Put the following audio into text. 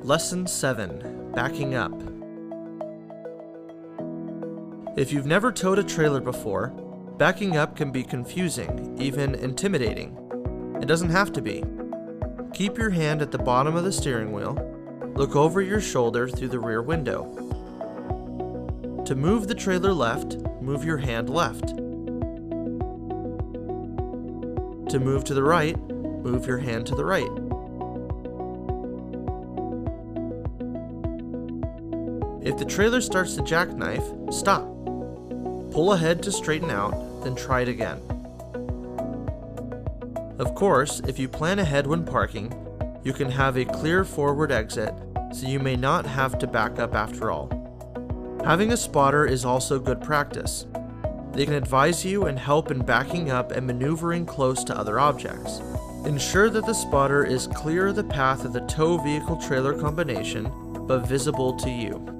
Lesson 7. Backing Up. If you've never towed a trailer before, backing up can be confusing, even intimidating. It doesn't have to be. Keep your hand at the bottom of the steering wheel. Look over your shoulder through the rear window. To move the trailer left, move your hand left. To move to the right, move your hand to the right. If the trailer starts to jackknife, stop. Pull ahead to straighten out, then try it again. Of course, if you plan ahead when parking, you can have a clear forward exit, so you may not have to back up after all. Having a spotter is also good practice. They can advise you and help in backing up and maneuvering close to other objects. Ensure that the spotter is clear of the path of the tow vehicle trailer combination, but visible to you.